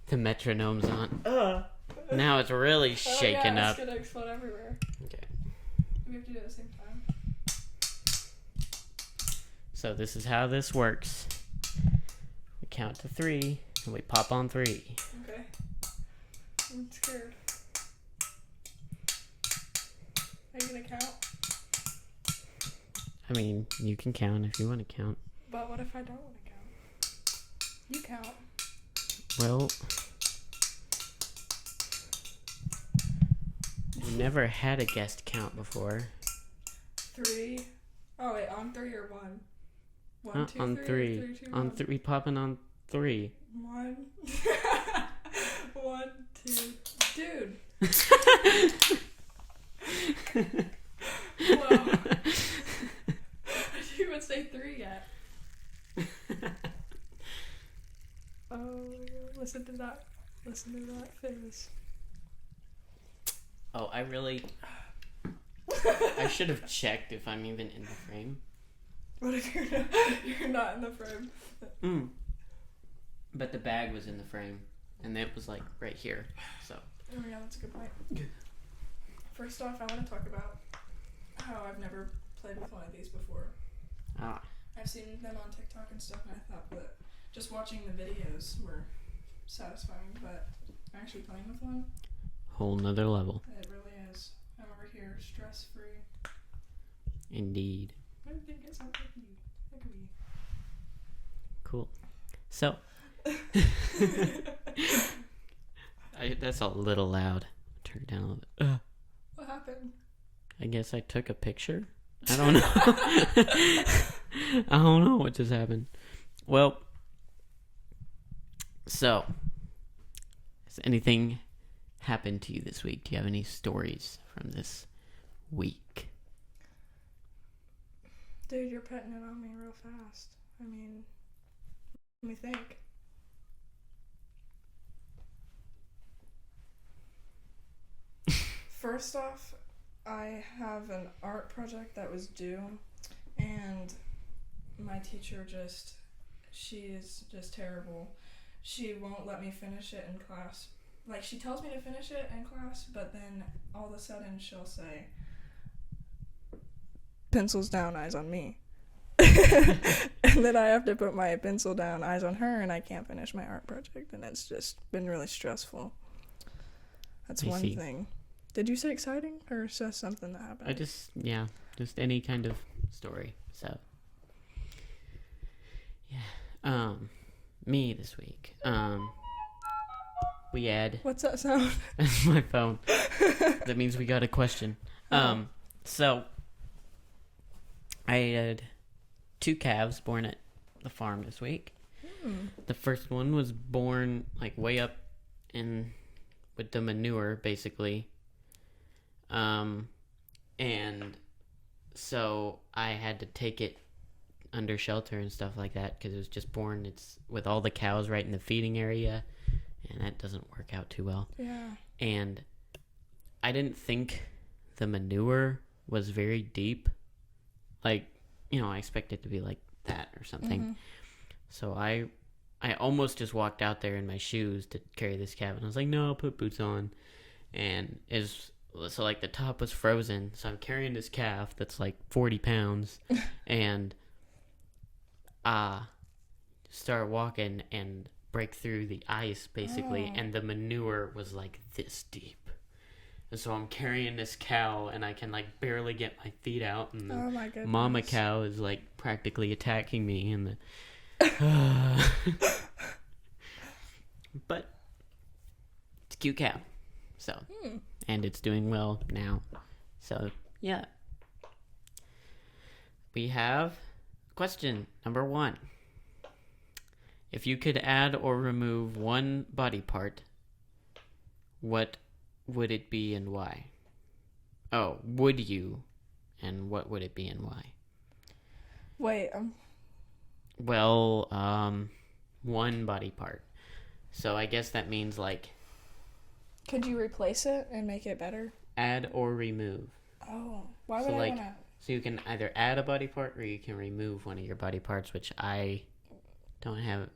The metronome's on. Now it's really shaking up. It's gonna explode everywhere. Okay. We have to do it at the same time. So this is how this works. We count to 3, and we pop on 3. Okay. I'm scared. Are you gonna count? I mean, you can count if you want to count. But what if I don't want to count? You count. Well, you never had a guest count before. 3. Oh wait, on 3 or 1? 1, 2, on 3. 3. 3, 2, on 1. 3. Popping on 3. 1. 1, 2. Dude. Whoa. I didn't even say 3 yet. Oh, listen to that. Listen to that face. Oh, I should have checked if I'm even in the frame. What if you're not in the frame? But the bag was in the frame, and it was like right here. So. Oh yeah, that's a good point. First off, I want to talk about how I've never played with one of these before. Ah. I've seen them on TikTok and stuff, and I thought that just watching the videos were satisfying, but actually playing with one, Whole nother level. it really is. I'm over here stress-free. Indeed. I didn't think it sounded like you. Look at me. Cool. So. That's a little loud. Turn it down a little bit. What happened? I guess I took a picture. I don't know. I don't know what just happened. Well, so, has anything happened to you this week? Do you have any stories from this week? Dude, you're putting it on me real fast. I mean, let me think. First off, I have an art project that was due, and my teacher she is just terrible. She won't let me finish it in class. Like, she tells me to finish it in class, but then all of a sudden she'll say, pencils down, eyes on me. And then I have to put my pencil down, eyes on her, and I can't finish my art project, and it's just been really stressful. That's one thing. Did you say exciting, or is that something that happened? Just any kind of story. So, yeah. Me this week. We had... What's that sound? That's my phone. That means we got a question. So, I had 2 calves born at the farm this week. The first one was born, like, way up in... with the manure, basically. And so I had to take it under shelter and stuff like that because it was just born. It's with all the cows right in the feeding area, and that doesn't work out too well. Yeah. And I didn't think the manure was very deep. Like, I expect it to be like that or something. Mm-hmm. So I almost just walked out there in my shoes to carry this calf, and I was like, no, I'll put boots on. And so like the top was frozen, so I'm carrying this calf that's like 40 pounds and start walking and break through the ice basically, and the manure was like this deep. And so I'm carrying this cow and I can like barely get my feet out, and the mama cow is like practically attacking me, and but it's a cute cow. So and it's doing well now. So, yeah. We have question number 1. If you could add or remove one body part, what would it be and why? Oh, would you? And what would it be and why? Wait, Well, one body part. So I guess that means like... Could you replace it and make it better? Add or remove. Oh, why would I want to? So you can either add a body part or you can remove one of your body parts, which I don't have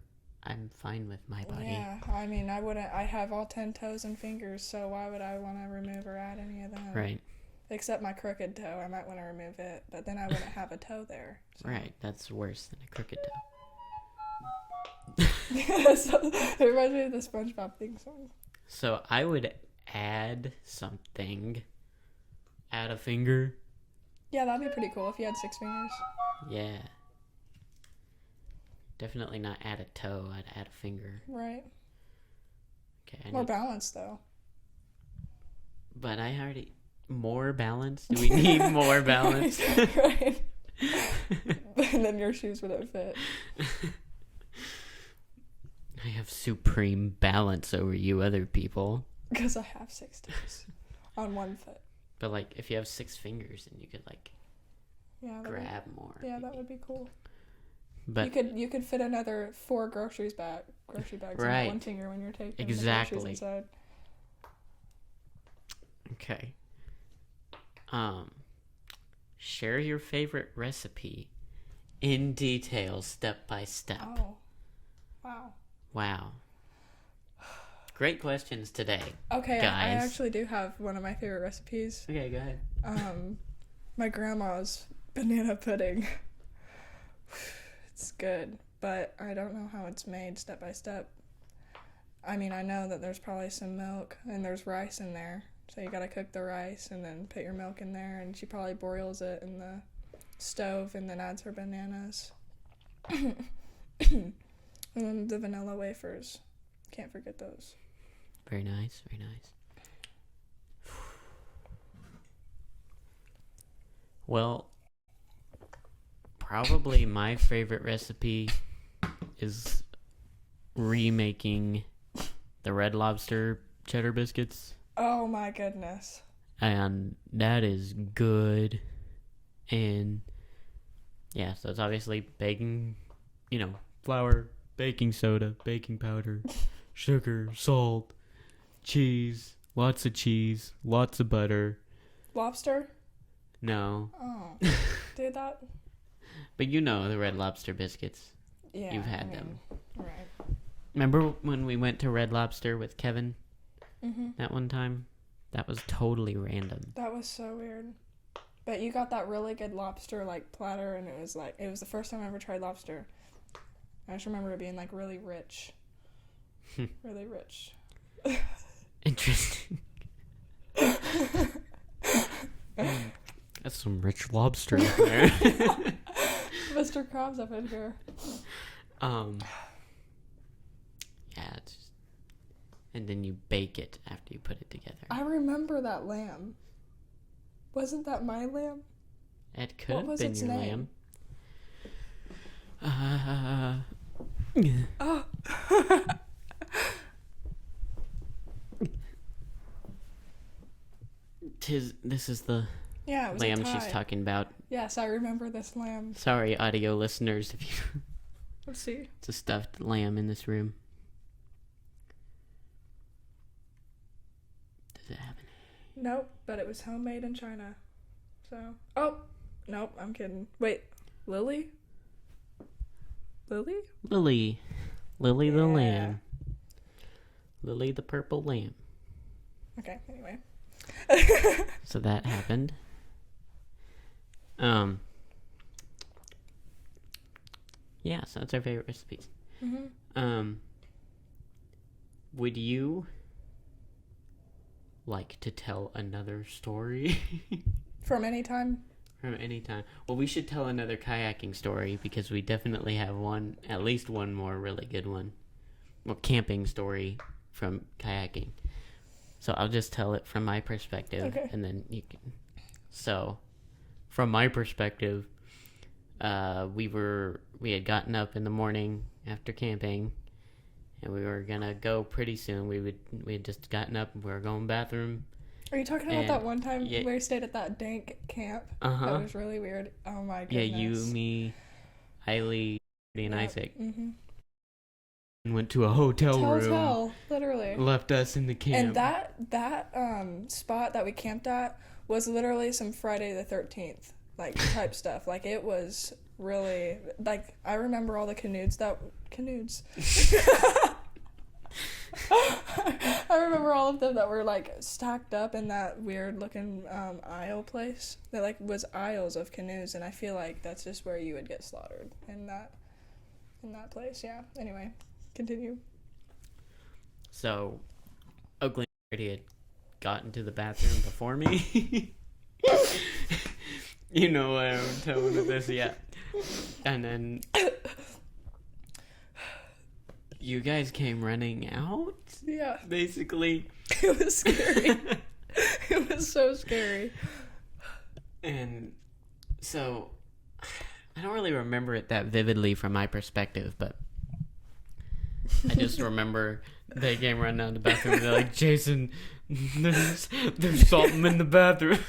I'm fine with my body. Yeah, I mean, I have all 10 toes and fingers, so why would I want to remove or add any of them? Right. Except my crooked toe, I might want to remove it, but then I wouldn't have a toe there. So. Right, that's worse than a crooked toe. Yeah, so it reminds me of the SpongeBob theme song. So I would add something. Add a finger. Yeah, that'd be pretty cool if you had 6 fingers. Yeah. Definitely not add a toe. I'd add a finger. Right. Okay. More balance, though. But I already... More balance? Do we need more balance? Right. And then your shoes wouldn't fit. I have supreme balance over you other people. Because I have 6 toes on one foot. But, like, if you have 6 fingers, then you could, like, grab more. Yeah, that would be cool. But you could fit another 4 grocery bags right. in one finger when you're taking exactly. the groceries inside. Okay. Share your favorite recipe in detail, step by step. Oh. Wow. Wow. Great questions today. Okay, guys. I actually do have one of my favorite recipes. Okay, go ahead. My grandma's banana pudding. It's good, but I don't know how it's made step by step. I mean, I know that there's probably some milk and there's rice in there. So you gotta cook the rice and then put your milk in there, and she probably broils it in the stove and then adds her bananas. And then the vanilla wafers. Can't forget those. Very nice, very nice. Well, probably my favorite recipe is remaking the Red Lobster cheddar biscuits. Oh my goodness. And that is good. And yeah, so it's obviously baking, flour, baking soda, baking powder, sugar, salt, cheese, lots of butter. Lobster? No. Oh. Dude, that... But the Red Lobster biscuits. Yeah. You've had them. Right. Remember when we went to Red Lobster with Kevin? Mm-hmm. That one time? That was totally random. That was so weird. But you got that really good lobster, platter, and it was the first time I ever tried lobster. I just remember it being, really rich. Really rich. Interesting. That's some rich lobster in there. Mr. Krabs up in here. Yeah, and then you bake it after you put it together. I remember that lamb. Wasn't that my lamb? It could have been your name? lamb. Oh. This is the it was lamb she's talking about. Yes, I remember this lamb. Sorry, audio listeners, if you... Let's see. It's a stuffed lamb in this room. Does it have any? Nope, but it was homemade in China. So... Oh! Nope, I'm kidding. Wait, Lily? Lily? Lily the lamb. Lily the purple lamb. Okay, anyway. So that happened. Yeah, so that's our favorite recipes. Mm-hmm. Would you like to tell another story? From any time? From any time. Well, we should tell another kayaking story because we definitely have at least one more really good one. Well, camping story from kayaking. So I'll just tell it from my perspective, okay. And then you can. So, from my perspective, we had gotten up in the morning after camping, and we were gonna go pretty soon. We had just gotten up and we were going to the bathroom. Are you talking about that one time yeah, we stayed at that Dank camp? Uh-huh. That was really weird. Oh my goodness. Yeah, you, me, Eileen, and Isaac. Mm-hmm. And went to a hotel room. Literally. Left us in the camp. And that spot that we camped at was literally some Friday the 13th type stuff. It was really I remember all the canoes that canoes. I remember all of them that were like stacked up in that weird looking aisle place. That like was aisles of canoes, and I feel like that's just where you would get slaughtered in that place. Yeah. Anyway, continue. So, Oakland already had gotten to the bathroom before me. You know what I'm telling with this, yeah. And then you guys came running out? Yeah. Basically. It was scary. It was so scary. And so, I don't really remember it that vividly from my perspective, but I just remember they came running out of the bathroom and they're like, Jason, there's something in the bathroom.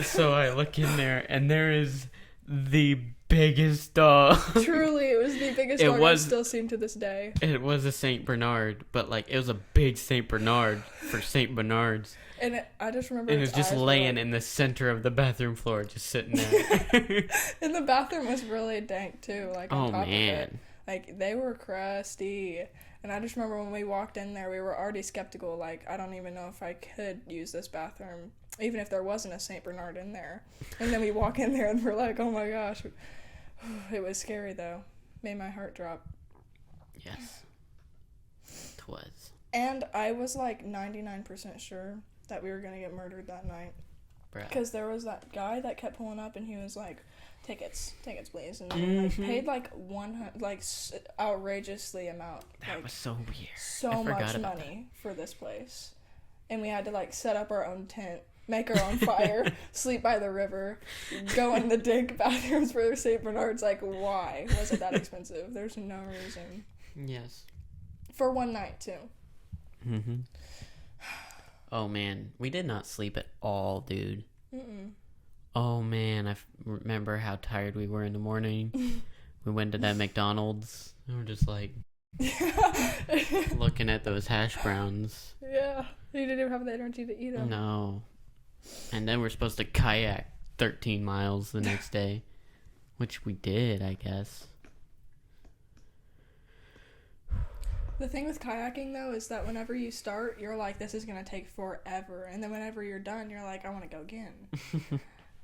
So I look in there and there is the biggest dog. Truly, it was the biggest dog I've still seen to this day. It was a Saint Bernard, but like it was a big Saint Bernard for Saint Bernards. And I just remember it was just laying in the center of the bathroom floor, just sitting there. And the bathroom was really dank too, like on top of it. Man. Like they were crusty. And I just remember when we walked in there, we were already skeptical. Like, I don't even know if I could use this bathroom, even if there wasn't a St. Bernard in there. And then we walk in there and we're like, oh my gosh. It was scary, though. Made my heart drop. Yes. It was. And I was like 99% sure that we were going to get murdered that night. Because there was that guy that kept pulling up and he was like, tickets please, and then like paid like outrageously amount. That like, was so weird. So much money for this place, and we had to like set up our own tent, make our own fire, sleep by the river, go in the dank bathrooms for St. Bernard's. Like, why was it that expensive? There's no reason. Yes. For one night too. Mhm. Oh man, we did not sleep at all, dude. Mm-mm. Oh man, I remember how tired we were in the morning. We went to that McDonald's and we're just like looking at those hash browns. Yeah, you didn't even have the energy to eat them. No. And then we're supposed to kayak 13 miles the next day, which we did, I guess. The thing with kayaking, though, is that whenever you start, you're like, this is going to take forever. And then whenever you're done, you're like, I want to go again.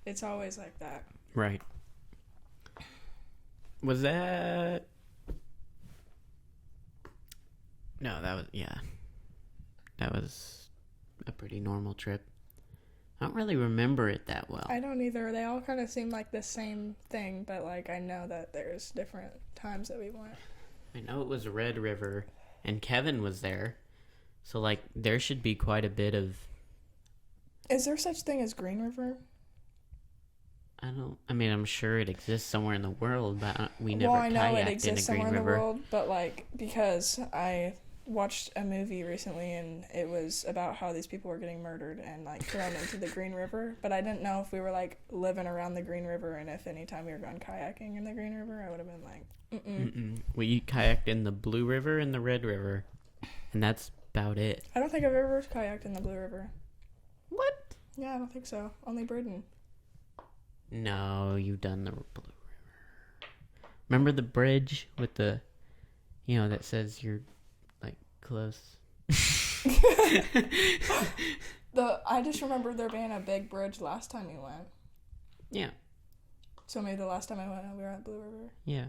It's always like that. Right. Was that... No, that was... Yeah. That was a pretty normal trip. I don't really remember it that well. I don't either. They all kind of seem like the same thing, but, like, I know that there's different times that we went. I know it was Red River, and Kevin was there. So, like, there should be quite a bit of... Is there such thing as Green River? I mean, I'm sure it exists somewhere in the world, but we never kayaked in a Green River. Well, I know it exists somewhere in the world, but, like, because I watched a movie recently, and it was about how these people were getting murdered and, like, thrown into the Green River, but I didn't know if we were, like, living around the Green River, and if anytime we were going kayaking in the Green River, I would have been like, We kayaked in the Blue River and the Red River, and that's about it. I don't think I've ever kayaked in the Blue River. What? Yeah, I don't think so. Only Burden. No, you've done the Blue River. Remember the bridge with the, that says you're, like, close? I just remember there being a big bridge last time we went. Yeah. So maybe the last time I went, we were at Blue River. Yeah.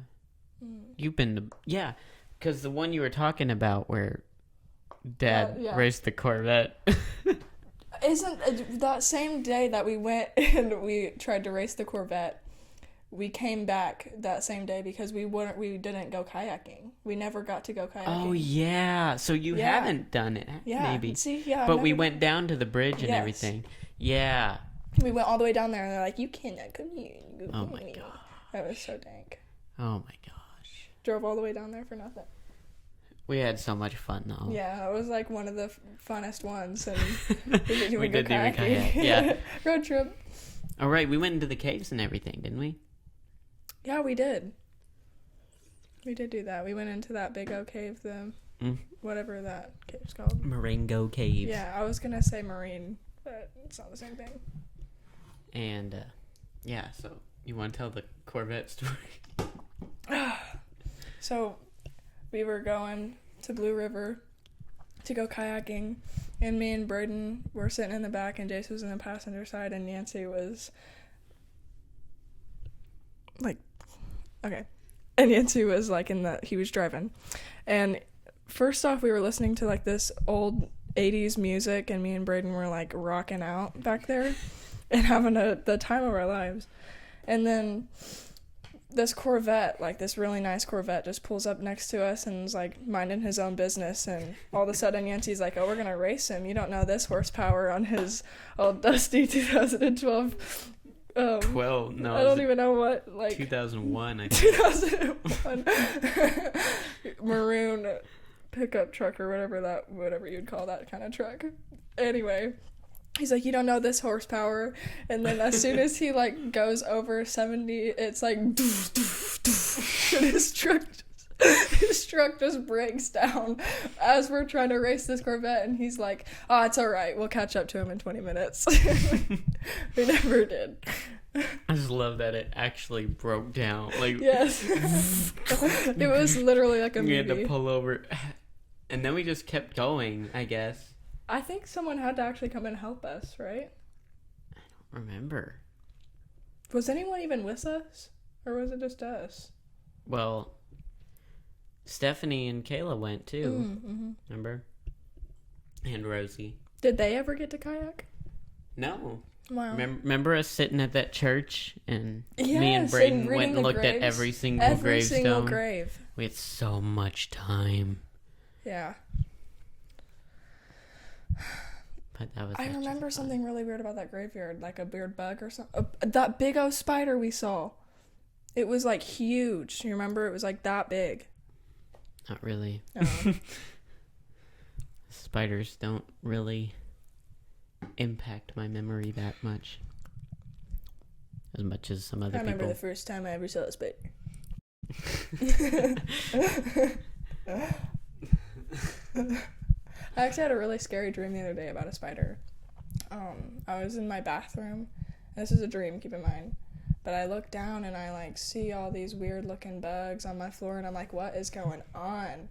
You've been to... Yeah, because the one you were talking about where Dad raced the Corvette... Isn't that same day that we went and we tried to race the Corvette, we came back that same day because we didn't go kayaking. We never got to go kayaking. Oh yeah, so you haven't done it, maybe. See, yeah. But we went down to the bridge and everything. Yeah. We went all the way down there and they're like, you cannot come here. Oh my god. That was so dank. Oh my gosh. Drove all the way down there for nothing. We had so much fun though. Yeah, it was like one of the funnest ones, and we did do a kayak. Yeah. Road trip. All right, we went into the caves and everything, didn't we? Yeah, we did. We did do that. We went into that big old cave, whatever that cave's called. Marengo Cave. Yeah, I was gonna say marine, but it's not the same thing. And so you want to tell the Corvette story? So we were going to Blue River to go kayaking, and me and Braden were sitting in the back, and Jace was in the passenger side, and Nancy was like, okay. And Nancy was like he was driving. And first off, we were listening to like this old 80s music, and me and Braden were like rocking out back there and having the time of our lives. And then this Corvette, like this really nice Corvette, just pulls up next to us and is like minding his own business. And all of a sudden Yancey's like, oh, we're going to race him. You don't know this horsepower on his old dusty 2012. 12, no. I don't even know what, like. 2001, I think. 2001. Maroon pickup truck or whatever you'd call that kind of truck. Anyway. He's like, you don't know this horsepower. And then as soon as he, like, goes over 70, it's like, and his truck just breaks down as we're trying to race this Corvette. And he's like, oh, it's all right. We'll catch up to him in 20 minutes. We never did. I just love that it actually broke down. Like, yes. It was literally like a movie. We had to pull over. And then we just kept going, I guess. I think someone had to actually come and help us, right? I don't remember. Was anyone even with us? Or was it just us? Well, Stephanie and Kayla went too. Mm-hmm. Remember? And Rosie. Did they ever get to kayak? No. Wow. Remember us sitting at that church and yes, me and Braden and went and looked graves. at every single gravestone? Every single grave. We had so much time. Yeah. But that was I remember fun. something really weird about that graveyard, like a weird bug or something. That big old spider we saw. It was like huge. You remember? It was like that big. Not really. Oh. Spiders don't really impact my memory that much. As much as some other people. I remember the first time I ever saw a spider. I actually had a really scary dream the other day about a spider. I was in my bathroom. This is a dream, keep in mind. But I look down and I like see all these weird looking bugs on my floor, and I'm like, what is going on? Am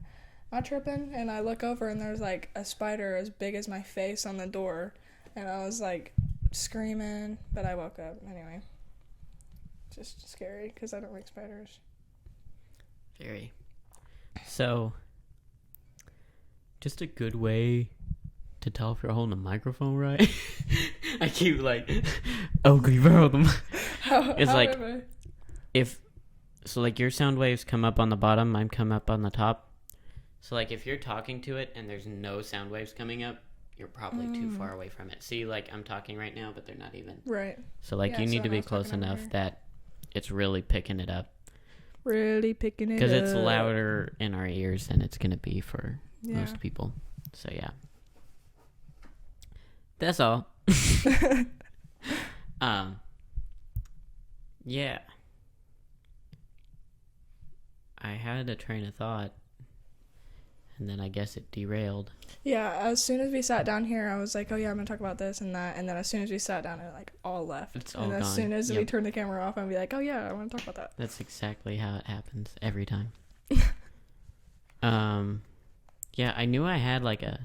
I tripping? And I look over and there's like a spider as big as my face on the door, and I was like screaming, but I woke up anyway. Just scary because I don't like spiders. Very. So, just a good way to tell if you're holding a microphone right. I keep like, oh, can you hold them? It's like, if, so like your sound waves come up on the bottom, mine come up on the top. So like if you're talking to it and there's no sound waves coming up, you're probably too far away from it. See, like I'm talking right now, but they're not even. Right. So like you need to be close enough that it's really picking it up. Really picking it up. Because it's louder in our ears than it's going to be for most people. So yeah. That's all. Yeah. I had a train of thought, and then I guess it derailed. Yeah, as soon as we sat down here, I was like, oh yeah, I'm going to talk about this and that. And then as soon as we sat down, it like all left. It's all and gone. as soon as we turned the camera off, I'd be like, oh yeah, I want to talk about that. That's exactly how it happens every time. Yeah, I knew I had like a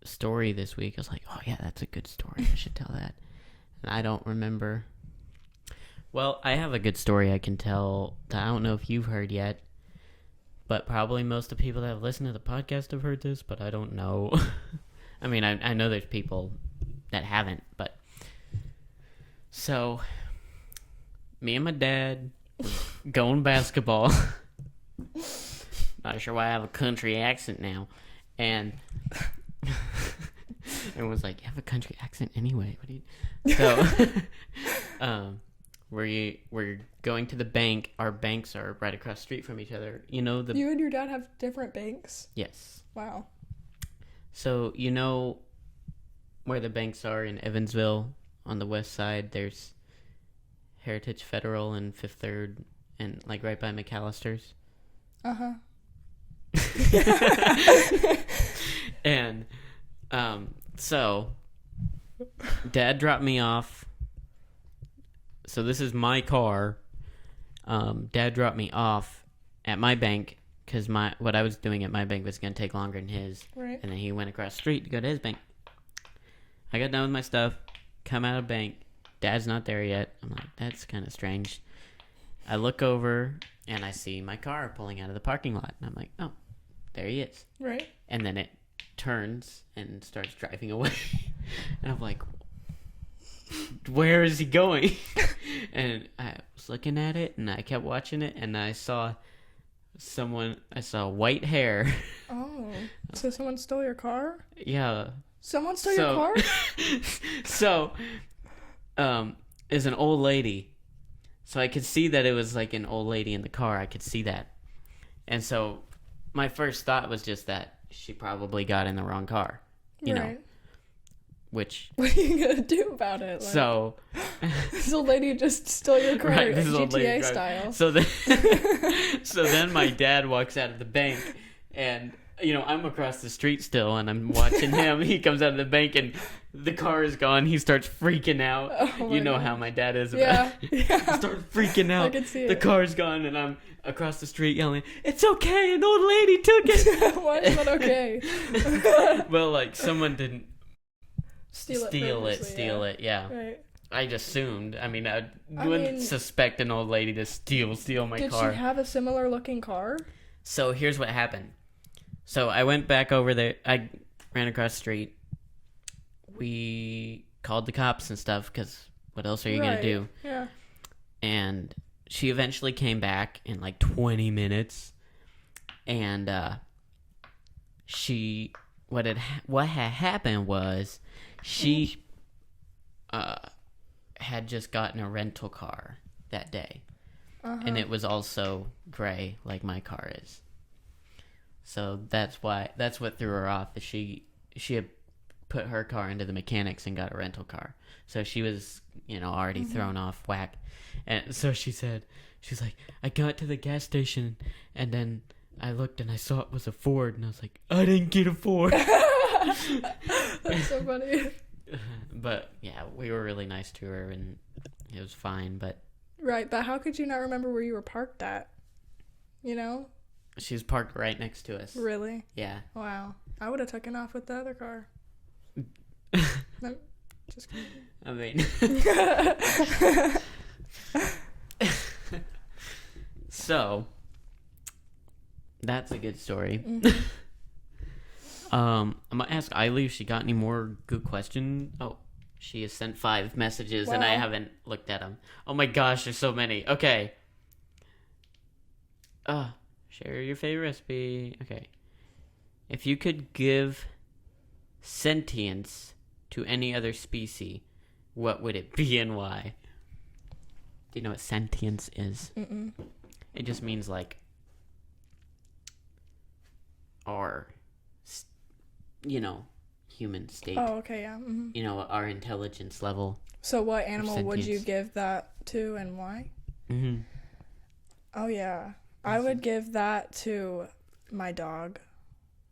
story this week. I was like, oh yeah, that's a good story. I should tell that. And I don't remember. Well, I have a good story I can tell that I don't know if you've heard yet, but probably most of the people that have listened to the podcast have heard this, but I don't know. I mean, I know there's people that haven't, but so me and my dad going basketball. Not sure why I have a country accent now. And everyone's like, you have a country accent anyway. What do you... So, we're going to the bank. Our banks are right across the street from each other. You know the... You and your dad have different banks? Yes. Wow. So, you know where the banks are in Evansville on the west side? There's Heritage Federal and Fifth Third and like right by McAllister's. Uh-huh. And so Dad dropped me off. So this is my car. Dad dropped me off at my bank because what I was doing at my bank was going to take longer than his. Right. And then he went across the street to go to his bank. I got done with my stuff, come out of bank. Dad's not there yet. I'm like, that's kind of strange. I look over and I see my car pulling out of the parking lot. And I'm like, oh, there he is. Right. And then it turns and starts driving away. And I'm like, where is he going? And I was looking at it and I kept watching it and I saw white hair. Oh, so someone stole your car? Yeah. Someone stole your car? So, is an old lady. So I could see that it was like an old lady in the car. I could see that. And so my first thought was just that she probably got in the wrong car. You know. Which... What are you going to do about it? Like, so... this old lady just stole your car, right, this GTA style. So then my dad walks out of the bank and... I'm across the street still, and I'm watching him. He comes out of the bank, and the car is gone. He starts freaking out. Oh you know God. How my dad is about it. Yeah. He starts freaking out. I can see it. The car's gone, and I'm across the street yelling, "It's okay, an old lady took it." Why is that okay? Well, like, someone didn't steal it, yeah. Right. I just assumed. I mean, I wouldn't suspect an old lady to steal my car. Did she have a similar looking car? So here's what happened. So I went back over there. I ran across the street. We called the cops and stuff because what else are you going to do? Yeah. And she eventually came back in like 20 minutes. And what had happened was she had just gotten a rental car that day. Uh-huh. And it was also gray like my car is. So that's what threw her off. She had put her car into the mechanics and got a rental car. So she was, already thrown off whack. And so she's like, I got to the gas station and then I looked and I saw it was a Ford and I was like, I didn't get a Ford. That's so funny. But yeah, we were really nice to her and it was fine, but right, but how could you not remember where you were parked at? She was parked right next to us. Really? Yeah. Wow. I would have taken off with the other car. No, just kidding. I mean... So, that's a good story. Mm-hmm. I'm going to ask Eiley if she got any more good questions. Oh, she has sent 5 messages and I haven't looked at them. Oh my gosh, there's so many. Okay. Share your favorite recipe. Okay. If you could give sentience to any other species, what would it be and why? Do you know what sentience is? Mm-mm. It just means like our, human state. Oh, okay, yeah. Mm-hmm. Our intelligence level. So what animal would you Sentience. give that to and why? Mm-hmm. Oh, yeah. I would give that to my dog.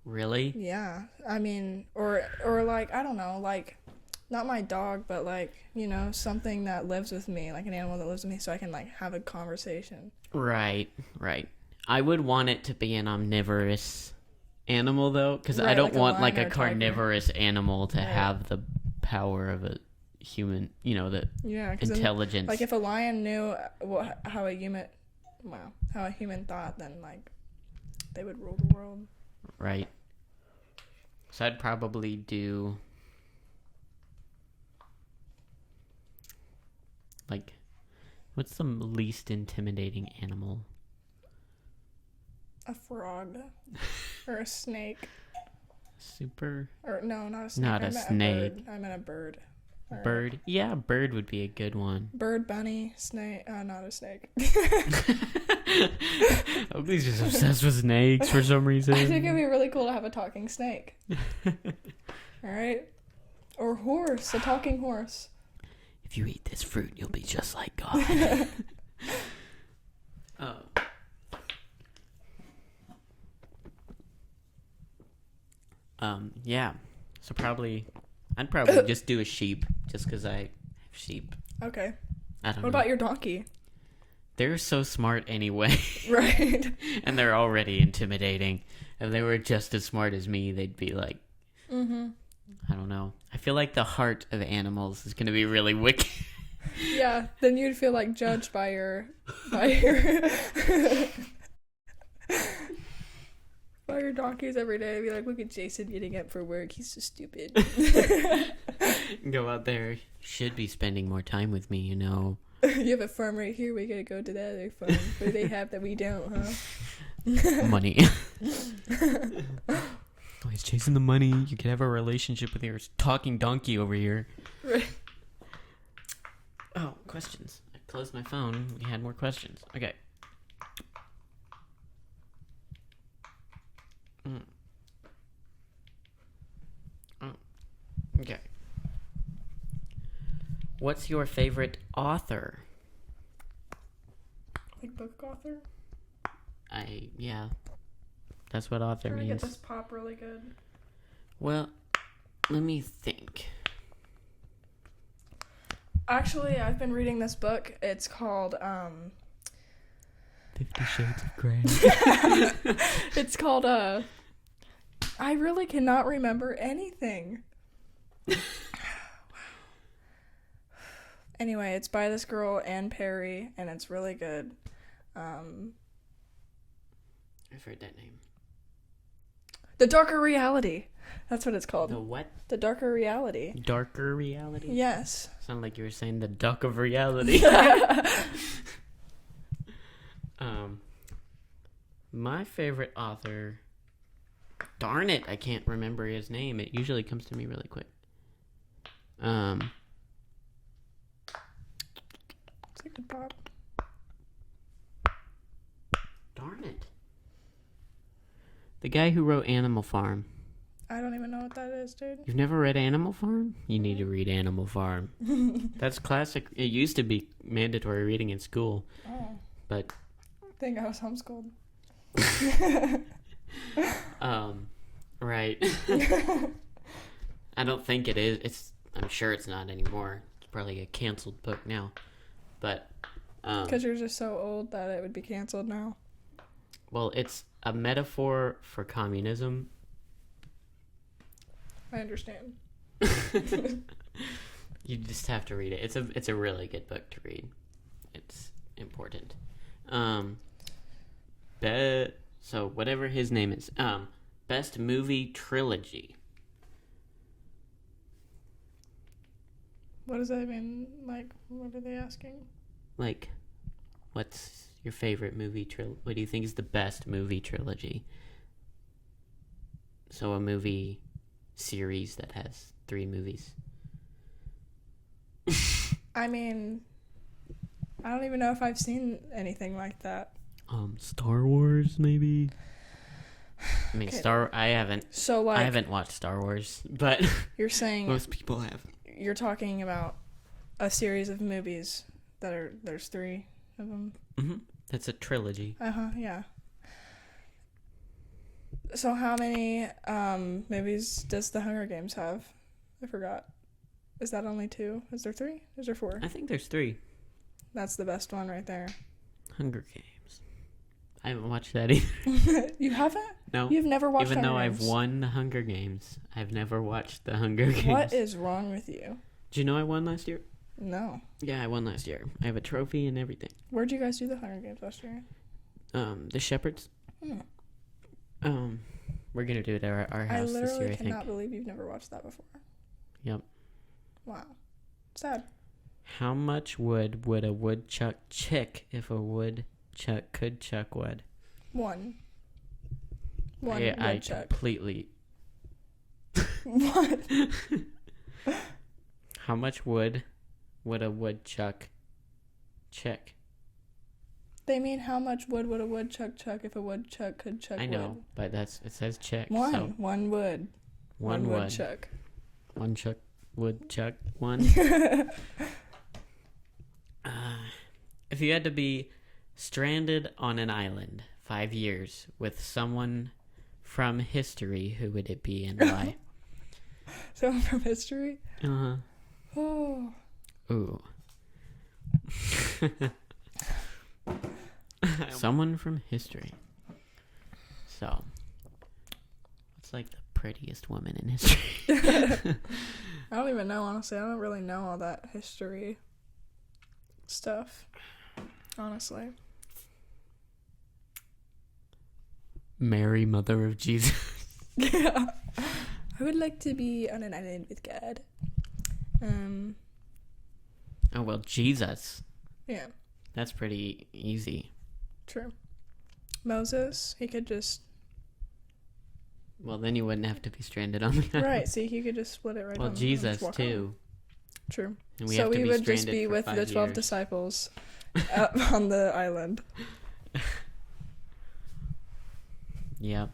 Really? Yeah. I mean, or like, I don't know, like, not my dog, but like, something that lives with me, like an animal that lives with me so I can like have a conversation. Right. I would want it to be an omnivorous animal though, because Right, I don't like a want lion like or a a tiger. carnivorous animal to Right. have the power of a human, the Yeah. 'Cause then, intelligence. like if a lion knew how a human thought, then like they would rule the world. Right. So I'd probably do like, what's the least intimidating animal? A frog. Or a snake. Super Or no, not a snake. Not a snake. I meant a bird. Or bird. Yeah, bird would be a good one. Bird, bunny, snake. Not a snake. Oakley's just obsessed with snakes for some reason. I think it'd be really cool to have a talking snake. Alright? Or horse. A talking horse. If you eat this fruit, you'll be just like God. Oh. Yeah. So I'd probably just do a sheep, just because I have sheep. Okay. I don't know. What about your donkey? they're so smart anyway. Right. And they're already intimidating. If they were just as smart as me, they'd be like, Mm-hmm. I don't know. I feel like the heart of animals is going to be really wicked. Yeah, then you'd feel like judged by your by your donkeys every day. Be like, look at Jason getting up for work. He's so stupid. Go out there. Should be spending more time with me, you know. You have a farm right here. We gotta go to that other farm. What do they have that we don't, huh? Money. Oh, he's chasing the money. You can have a relationship with your talking donkey over here. Right. Oh, questions. I closed my phone. We had more questions. Okay. Oh. Okay. What's your favorite author? Like book author? Yeah. That's what author Trying to means. get this pop really good. Well, let me think. Actually, I've been reading this book. It's called 50 Shades of Grey. it's called I really cannot remember anything. Anyway, it's by this girl, Anne Perry, and it's really good. I've heard that name. The Darker Reality. That's what it's called. The what? The Darker Reality. Darker reality? Yes. Sound like you were saying the duck of reality. My favorite author. Darn it, I can't remember his name. It usually comes to me really quick. It's a good pop. Darn it. The guy who wrote Animal Farm. I don't even know what that is, dude. You've never read Animal Farm? You need to read Animal Farm. That's classic. It used to be mandatory reading in school. Oh. But I think I was homeschooled. Right. I don't think it is. I'm sure it's not anymore. It's probably a canceled book now. But Because you're just so old that it would be canceled now. well, it's a metaphor for communism. I understand. You just have to read it. It's a really good book to read. It's important. So whatever his name is. Best movie trilogy. What does that mean? Like, what are they asking? Like, what's your favorite movie trilogy? What do you think is the best movie trilogy? So a movie series that has 3 movies. I mean, I don't even know if I've seen anything like that. Star Wars maybe. I mean, Okay. I haven't. So, like, I haven't watched Star Wars, but you're saying most people have. you're talking about a series of movies there's 3 of them. Mm-hmm. That's a trilogy. Yeah. So how many movies does The Hunger Games have? I forgot. Is that only 2? Is there 3? Is there 4? I think there's 3. That's the best one right there. Hunger Games. I haven't watched that either. You haven't? No. You've never watched Even though Hunger I've Games? won the Hunger Games, I've never watched the Hunger Games. What is wrong with you? Did you know I won last year? No. Yeah, I won last year. I have a trophy and everything. Where'd you guys do the Hunger Games last year? The Shepherds. Hmm. We're gonna do it at our I house this year, literally I think. cannot believe you've never watched that before. Yep. Wow. Sad. How much wood would a woodchuck chick if a woodchuck could chuck wood? 1. One I woodchuck. completely. What? How much wood would a woodchuck chick? They mean how much wood would a woodchuck chuck if a woodchuck could chuck wood? I know, but it says chick. 1. So 1 wood. one wood. Woodchuck. One chuck. Woodchuck. One. If you had to be stranded on an island 5 years with someone from history, who would it be and why? Someone from history? Uh-huh. Oh. Ooh. Someone from history. So, what's like the prettiest woman in history? I don't even know, honestly. I don't really know all that history stuff, honestly. Mary, mother of Jesus. Yeah. I would like to be on an island with God. Oh, well, Jesus. Yeah. That's pretty easy. True. Moses, he could just... Well, then you wouldn't have to be stranded on the island. Right, see, he could just split it right well, on. Jesus, too. True. And we so have to he be would just be for with 5 the 12 years. disciples up on the island. Yep.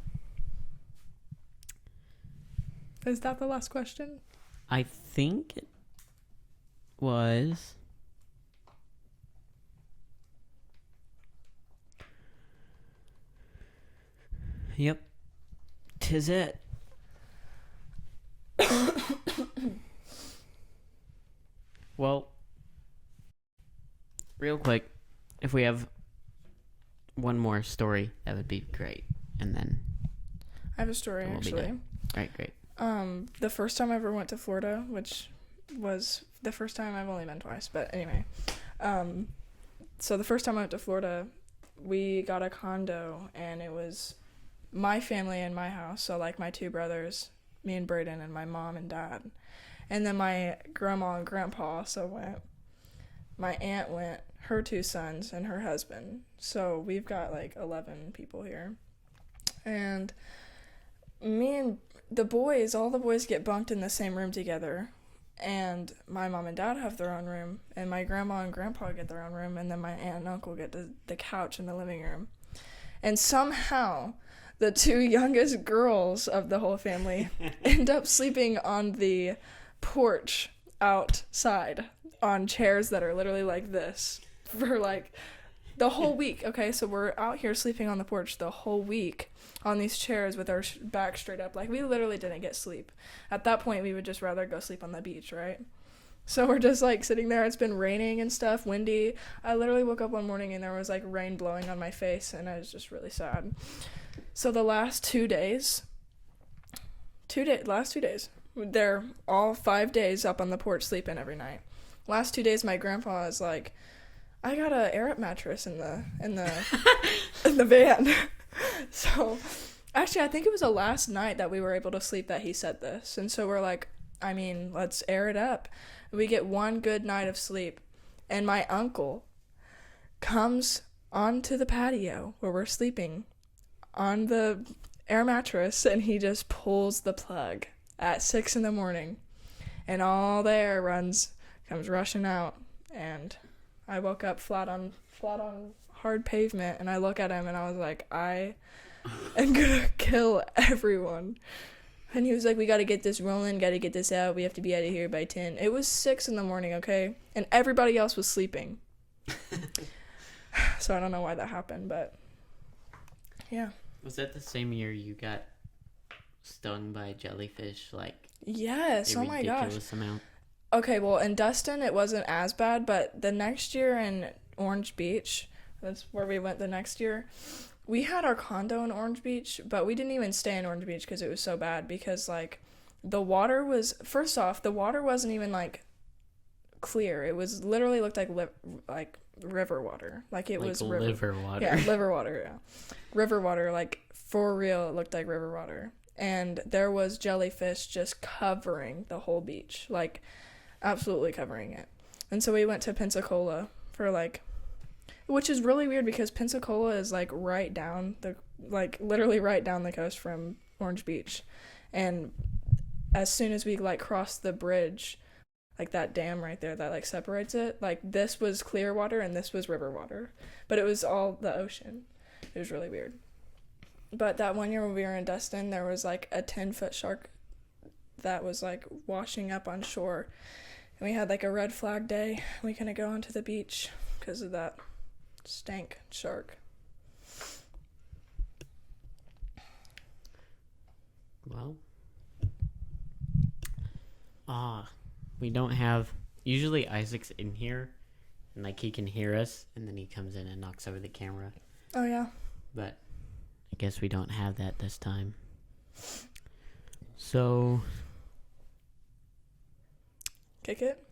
Is that the last question? I think it was... Yep. 'Tis it. Well, real quick, if we have one more story, that would be great. And then... I have a story, We'll be actually. done. Alright, great. The first time I ever went to Florida, which was the first time I've only been twice, but anyway. So the first time I went to Florida, we got a condo, and it was my family and my house. So, like, my 2 brothers, me and Brayden, and my mom and dad. And then my grandma and grandpa also went. My aunt went, her 2 sons, and her husband. So we've got, like, 11 people here. And me and the boys, all the boys get bunked in the same room together. And my mom and dad have their own room. And my grandma and grandpa get their own room. And then my aunt and uncle get the couch in the living room. And somehow, the 2 youngest girls of the whole family end up sleeping on the porch outside on chairs that are literally like this for, like, the whole week. Okay, so we're out here sleeping on the porch the whole week on these chairs with our back straight up. Like, we literally didn't get sleep. At that point, we would just rather go sleep on the beach, right? So we're just, like, sitting there. It's been raining and stuff, windy. I literally woke up one morning and there was, like, rain blowing on my face, and I was just really sad. So the last 2 days, they're all 5 days up on the porch sleeping every night. Last 2 days, my grandpa is like, I got a air up mattress in the in the van. So, actually, I think it was the last night that we were able to sleep that he said this. And so we're like, I mean, let's air it up. We get one good night of sleep. And my uncle comes onto the patio where we're sleeping on the air mattress, and he just pulls the plug at 6 a.m. And all the air comes rushing out. And I woke up flat on hard pavement, and I look at him and I was like, I am gonna kill everyone. And he was like, we gotta get this rolling, gotta get this out, we have to be out of here by 10. It was 6 a.m, okay? And everybody else was sleeping. So I don't know why that happened, but yeah. Was that the same year you got stung by a jellyfish, like, Yes, a oh my gosh. ridiculous amount? Okay, well, in Destin, it wasn't as bad, but the next year in Orange Beach, that's where we went the next year, we had our condo in Orange Beach, but we didn't even stay in Orange Beach because it was so bad, because, like, the water was, first off, the water wasn't even, like, clear. It was literally looked like river water. Like, it was liver water. Yeah, liver water, yeah. River water, like, for real, it looked like river water. And there was jellyfish just covering the whole beach, like, absolutely covering it. And so we went to Pensacola for, like, which is really weird because Pensacola is, like, literally right down the coast from Orange Beach. And as soon as we, like, crossed the bridge, like, that dam right there that, like, separates it, like, this was clear water and this was river water. But it was all the ocean. It was really weird. But that one year when we were in Destin, there was, like, a 10-foot shark that was, like, washing up on shore. And we had, like, a red flag day. We couldn't go onto the beach because of that stank shark. Well, we don't have, usually Isaac's in here, and, like, he can hear us, and then he comes in and knocks over the camera. Oh, yeah. But I guess we don't have that this time. So... Kick it?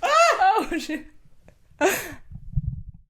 Oh, shit.